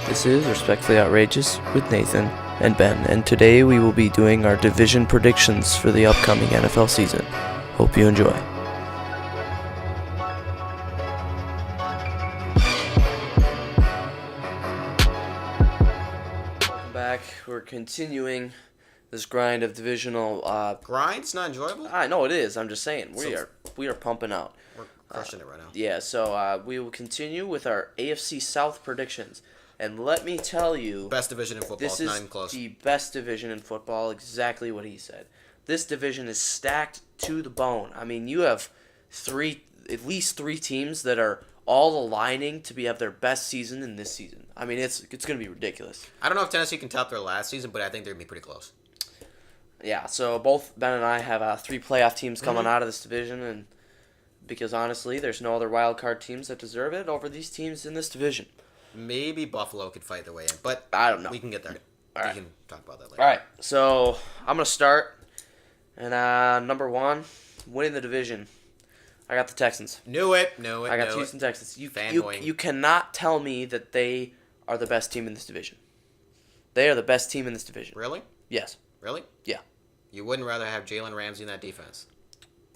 This is Respectfully Outrageous with Nathan and Ben, and today we will be doing our division predictions for the upcoming NFL season. Hope you enjoy. Welcome back. We're continuing this grind of divisional. Grind? It's not enjoyable? I know it is. I'm just saying we are pumping out. We're crushing it right now. Yeah, so we will continue with our AFC South predictions. And let me tell you, Best division in football. this It's not is even close. the best division in football, exactly what he said. This division is stacked to the bone. I mean, you have at least three teams that are all aligning to have their best season in this season. I mean, it's going to be ridiculous. I don't know if Tennessee can top their last season, but I think they're going to be pretty close. Yeah, so both Ben and I have three playoff teams coming out of this division, and because honestly, there's no other wild card teams that deserve it over these teams in this division. Maybe Buffalo could fight their way in, but I don't know. We can get there. All right. We can talk about that later. All right, so I'm going to start. And number one, winning the division. I got the Texans. Knew it. I got the Houston Texans. Fanboying. You cannot tell me that they are the best team in this division. They are the best team in this division. Really? Yes. Really? Yeah. You wouldn't rather have Jalen Ramsey in that defense?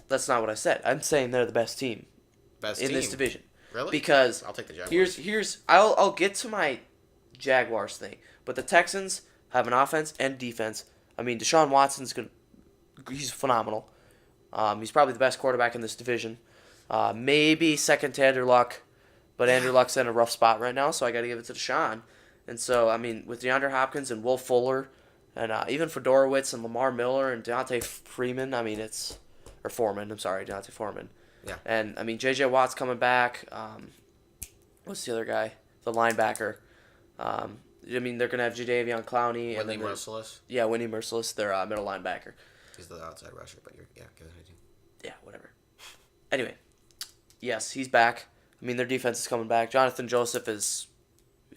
That's not what I said. I'm saying they're the best team in this division. Really? Because I'll take the Jaguars. I'll get to my Jaguars thing, but the Texans have an offense and defense. I mean, Deshaun Watson's he's phenomenal. He's probably the best quarterback in this division. Maybe second to Andrew Luck, but Andrew Luck's in a rough spot right now, so I got to give it to Deshaun. And so, I mean, with DeAndre Hopkins and Will Fuller, and even Fedorowicz and Lamar Miller and Deontay Foreman, Deontay Foreman. Yeah. And, I mean, J.J. Watt's coming back. What's the other guy? The linebacker. I mean, they're going to have Jadeveon Clowney. Whitney Merciless? Yeah, Whitney Merciless, their middle linebacker. He's the outside rusher, but go ahead. Yeah, whatever. Anyway, yes, he's back. I mean, their defense is coming back. Jonathan Joseph is...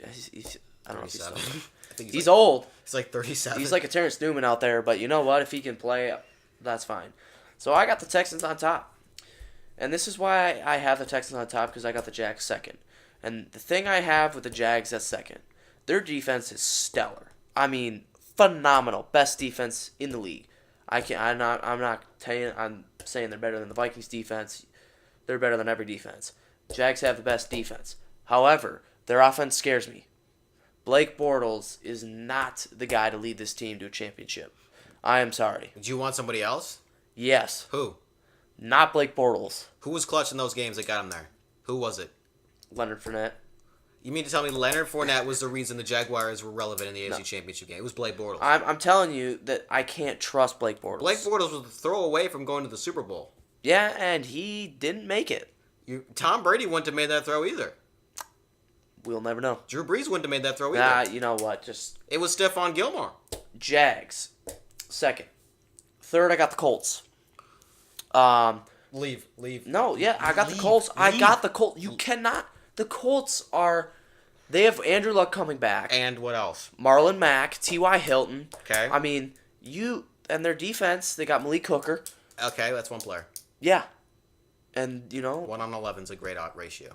I don't know if he's still... I think he's old. He's like 37. He's like a Terrence Newman out there, but you know what? If he can play, that's fine. So I got the Texans on top. And this is why I have the Texans on top, because I got the Jags second. And the thing I have with the Jags at second, their defense is stellar. I mean, phenomenal. Best defense in the league. I'm not saying they're better than the Vikings defense. They're better than every defense. Jags have the best defense. However, their offense scares me. Blake Bortles is not the guy to lead this team to a championship. I am sorry. Do you want somebody else? Yes. Who? Not Blake Bortles. Who was clutch in those games that got him there? Who was it? Leonard Fournette. You mean to tell me Leonard Fournette was the reason the Jaguars were relevant in the AFC Championship game? It was Blake Bortles. I'm telling you that I can't trust Blake Bortles. Blake Bortles was a throwaway from going to the Super Bowl. Yeah, and he didn't make it. Tom Brady wouldn't have made that throw either. We'll never know. Drew Brees wouldn't have made that throw either. You know what? It was Stephon Gilmore. Jags. Second. Third, I got the Colts. Leave. No, yeah, I got the Colts. I got the Colts. You cannot. The Colts are... They have Andrew Luck coming back. And what else? Marlon Mack, T.Y. Hilton. Okay. I mean, and their defense, they got Malik Hooker. Okay, that's one player. Yeah. And, 1 on 11 is a great ratio.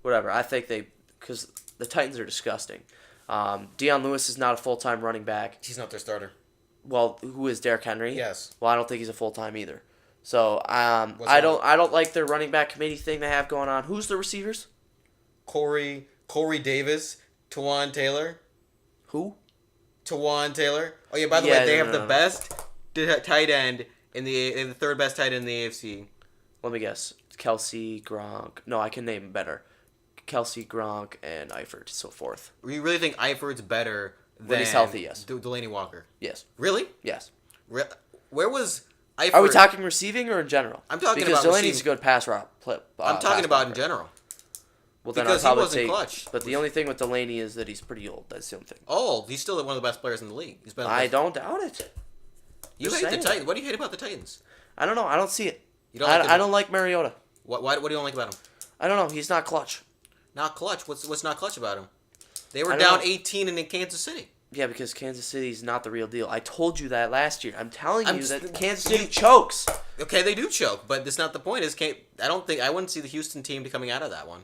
Whatever. I think because the Titans are disgusting. Deion Lewis is not a full-time running back. He's not their starter. Well, who is Derrick Henry? Yes. Well, I don't think he's a full-time either. So, I don't like their running back committee thing they have going on. Who's the receivers? Corey Davis, Tawan Taylor. Who? Tawan Taylor. Oh yeah, by the way, they have the best tight end in the third best tight end in the AFC. Let me guess. Kelsey, Gronk. No, I can name better. Kelsey, Gronk, and Eifert, so forth. You really think Eifert's better than... When he's healthy, yes. Delaney Walker? Yes. Really? Yes. Where was Eifert... Are we talking receiving or in general? I'm talking because about Delaney's receiving. a good pass route. I'm talking about in general. Well, then because I'll probably he wasn't take, clutch. But the only thing with Delaney is that he's pretty old. That's the only thing. Oh, he's still one of the best players in the league. I don't doubt it. You hate the Titans. What do you hate about the Titans? I don't know. I don't see it. You don't I don't like Mariota. What do you don't like about him? I don't know. He's not clutch. Not clutch? What's not clutch about him? They were down 18 in Kansas City. Yeah, because Kansas City's not the real deal. I told you that last year. I'm telling you that Kansas City chokes. Okay, they do choke, but that's not the point. I wouldn't see the Houston team coming out of that one.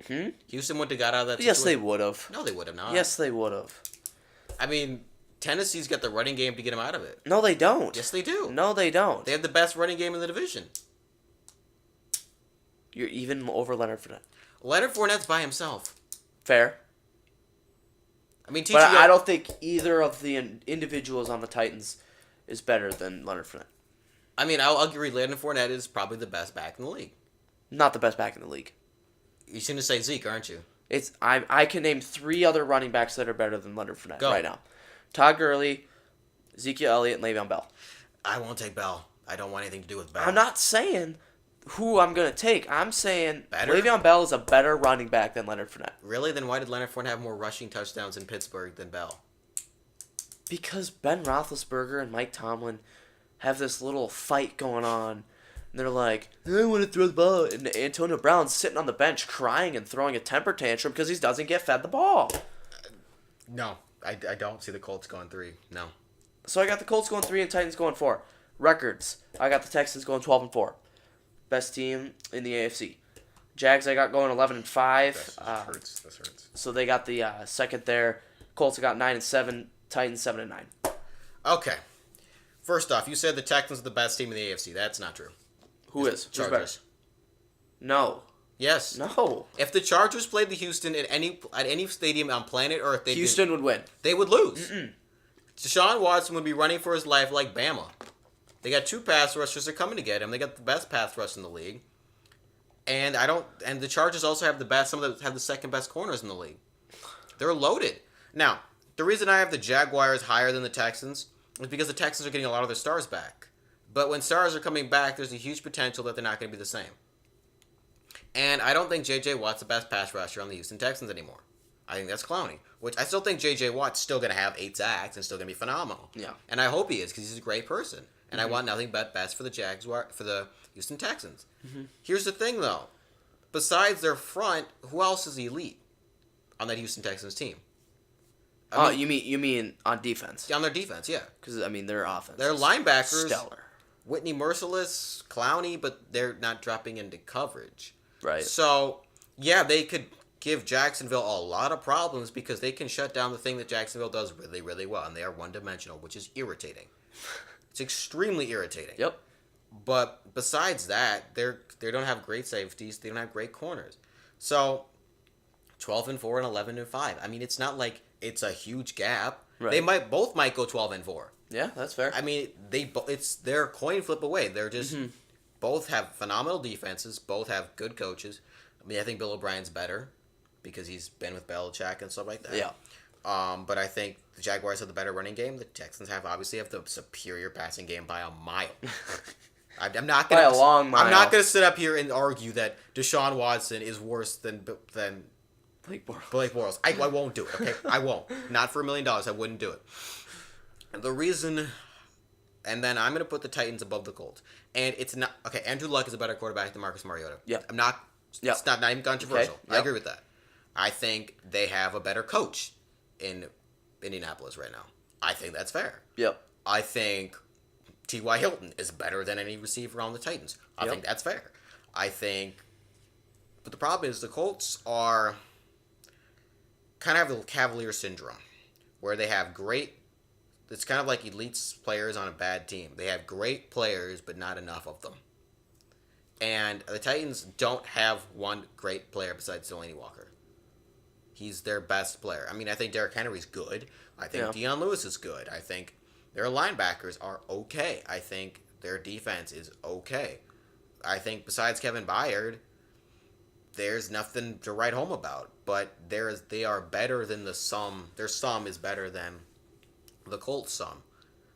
Houston wouldn't have got out of that situation. Yes, they would have. No, they would have not. Yes, they would have. I mean, Tennessee's got the running game to get them out of it. No, they don't. Yes, they do. No, they don't. They have the best running game in the division. You're even over Leonard Fournette. Leonard Fournette's by himself. Fair. I mean, but I don't think either of the individuals on the Titans is better than Leonard Fournette. I mean, I'll agree. Leonard Fournette is probably the best back in the league. Not the best back in the league. You're going to say Zeke, aren't you? I can name 3 other running backs that are better than Leonard Fournette right now. Todd Gurley, Ezekiel Elliott, and Le'Veon Bell. I won't take Bell. I don't want anything to do with Bell. I'm not saying who I'm going to take. I'm saying better? Le'Veon Bell is a better running back than Leonard Fournette. Really? Then why did Leonard Fournette have more rushing touchdowns in Pittsburgh than Bell? Because Ben Roethlisberger and Mike Tomlin have this little fight going on. And they're like, I want to throw the ball. And Antonio Brown's sitting on the bench crying and throwing a temper tantrum because he doesn't get fed the ball. No, I don't see the Colts going 3. No. So I got the Colts going 3 and Titans going 4. Records. I got the Texans going 12-4. Best team in the AFC. Jags I got going 11-5. This hurts. So they got the second there. Colts I got 9-7. Titans 7-9. Okay. First off, you said the Texans are the best team in the AFC. That's not true. Who is? Chargers. No. Yes. No. If the Chargers played the Houston at any stadium on planet Earth, Houston would win. They would lose. Deshaun Watson would be running for his life like Bama. They got 2 pass rushers that are coming to get him. They got the best pass rush in the league. And the Chargers also have some of them have the second best corners in the league. They're loaded. Now, the reason I have the Jaguars higher than the Texans is because the Texans are getting a lot of their stars back. But when stars are coming back, there's a huge potential that they're not going to be the same. And I don't think J.J. Watt's the best pass rusher on the Houston Texans anymore. I think that's clowny. Which I still think J.J. Watt's still going to have 8 sacks and still going to be phenomenal. Yeah. And I hope he is because he's a great person. And I want nothing but best for the Houston Texans. Here's the thing, though. Besides their front, who else is elite on that Houston Texans team? You mean on defense? On their defense, yeah. Because their offense. Their linebackers, stellar. Whitney Merciless, Clowney, but they're not dropping into coverage. Right. So, yeah, they could give Jacksonville a lot of problems because they can shut down the thing that Jacksonville does really, really well, and they are one-dimensional, which is irritating. It's extremely irritating. Yep. But besides that, they don't have great safeties. They don't have great corners. So, 12-4 and 11-5. I mean, it's not like it's a huge gap. Right. They both might go 12-4. Yeah, that's fair. I mean, it's their coin flip away. They're just both have phenomenal defenses. Both have good coaches. I mean, I think Bill O'Brien's better because he's been with Belichick and stuff like that. Yeah. But I think the Jaguars have the better running game. The Texans obviously have the superior passing game by a mile. I'm not gonna, by a long mile. I'm not going to sit up here and argue that Deshaun Watson is worse than Blake Bortles. I won't do it. Okay, I won't. Not for $1 million. I wouldn't do it. And the reason, and then I'm going to put the Titans above the Colts. And it's not okay. Andrew Luck is a better quarterback than Marcus Mariota. Yeah, I'm not. Yep. It's not even controversial. Okay. Yep. I agree with that. I think they have a better coach in Indianapolis right now. I think that's fair. Yep. I think T.Y. Hilton is better than any receiver on the Titans. I think that's fair. But the problem is the Colts are kind of have the Cavalier syndrome, where they have great. It's kind of like elite players on a bad team. They have great players, but not enough of them. And the Titans don't have one great player besides Delaney Walker. He's their best player. I mean, I think Derrick Henry's good. I think Deion Lewis is good. I think their linebackers are okay. I think their defense is okay. I think besides Kevin Byard, there's nothing to write home about. But they are better than the sum. Their sum is better than the Colts sum.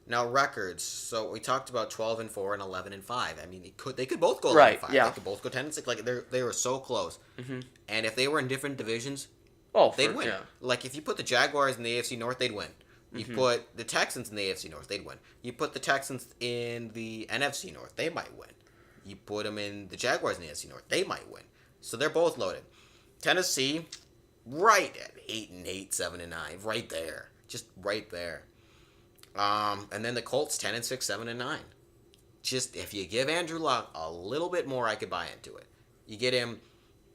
Now records. So we talked about 12-4 and 11-5. I mean, they could both go 11-5. Yeah. They could both go 10-6. Like they were so close. Mm-hmm. And if they were in different divisions, they'd win. Yeah. Like if you put the Jaguars in the AFC North, they'd win. You put the Texans in the AFC North, they'd win. You put the Texans in the NFC North, they might win. You put them in the Jaguars in the NFC North, they might win. So they're both loaded. Tennessee, right at 8-8, 7-9, right there, just right there. And then the Colts 10-6, 7-9. Just if you give Andrew Luck a little bit more, I could buy into it. You get him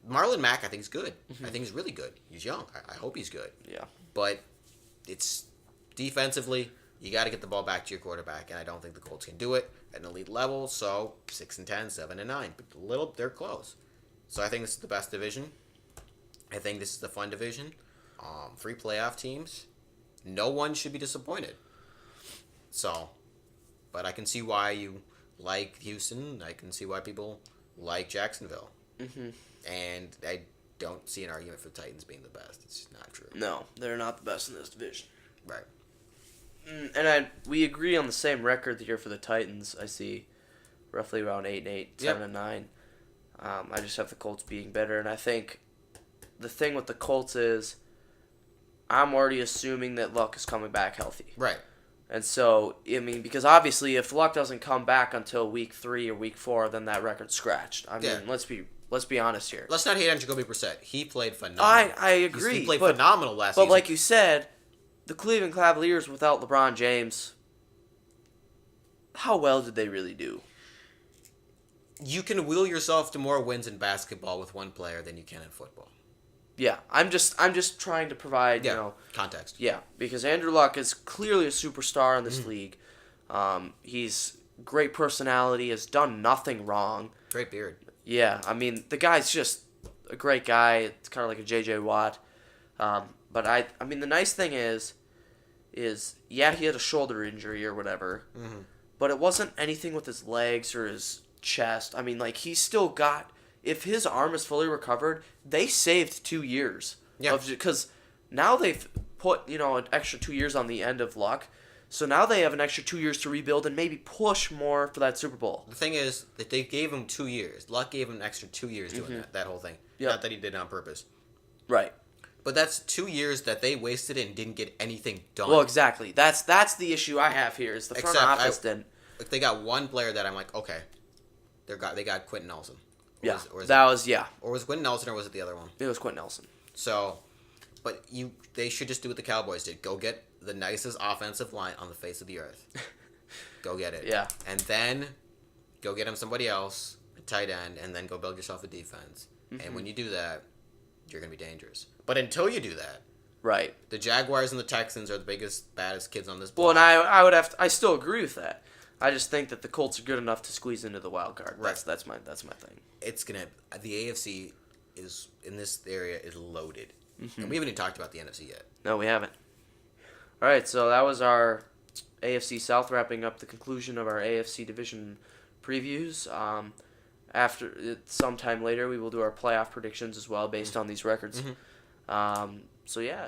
Marlon Mack, I think, is good. I think he's really good. He's young. I hope he's good. Yeah. But it's defensively, you got to get the ball back to your quarterback, and I don't think the Colts can do it at an elite level. So 6-10, 7-9, but they're close. So I think this is the best division. I think this is the fun division. 3 playoff teams. No one should be disappointed. So, but I can see why you like Houston. I can see why people like Jacksonville. Mm-hmm. And I don't see an argument for the Titans being the best. It's just not true. No, they're not the best in this division. Right. And we agree on the same record here for the Titans. I see roughly around 8-8, 7-9. I just have the Colts being better, and I think the thing with the Colts is I'm already assuming that Luck is coming back healthy. Right. And so, I mean, because obviously if Luck doesn't come back until week 3 or week 4, then that record's scratched. I mean, let's be honest here. Let's not hate on Jacoby Brissett. He played phenomenal. I agree. He played phenomenal last season. But like you said, the Cleveland Cavaliers without LeBron James, how well did they really do? You can will yourself to more wins in basketball with one player than you can in football. Yeah, I'm just trying to provide, context. Yeah, because Andrew Luck is clearly a superstar in this league. He's great personality, has done nothing wrong. Great beard. Yeah, I mean, the guy's just a great guy. It's kind of like a J.J. Watt. But I mean, the nice thing is yeah, he had a shoulder injury or whatever, but it wasn't anything with his legs or his chest. I mean, like, he's still got, if his arm is fully recovered, they saved 2 years. Yeah. Because now they've put, an extra 2 years on the end of Luck. So now they have an extra 2 years to rebuild and maybe push more for that Super Bowl. The thing is that they gave him 2 years. Luck gave him an extra 2 years doing that whole thing. Yeah. Not that he did it on purpose. Right. But that's 2 years that they wasted and didn't get anything done. Well, exactly. That's the issue I have here is the front office didn't. Like, they got one player that I'm like, okay, they got Quentin Nelson. Or was Quentin Nelson or was it the other one? It was Quentin Nelson. So, but they should just do what the Cowboys did. Go get the nicest offensive line on the face of the earth. Go get it. Yeah. And then go get him somebody else, a tight end, and then go build yourself a defense. And when you do that, you're going to be dangerous. But until you do that, right, the Jaguars and the Texans are the biggest, baddest kids on this block. Well, and I still agree with that. I just think that the Colts are good enough to squeeze into the wild card. Right. That's my thing. The AFC is in this area is loaded. And we haven't even talked about the NFC yet. No, we haven't. All right, so that was our AFC South, wrapping up the conclusion of our AFC division previews. Sometime later, we will do our playoff predictions as well based on these records. So yeah.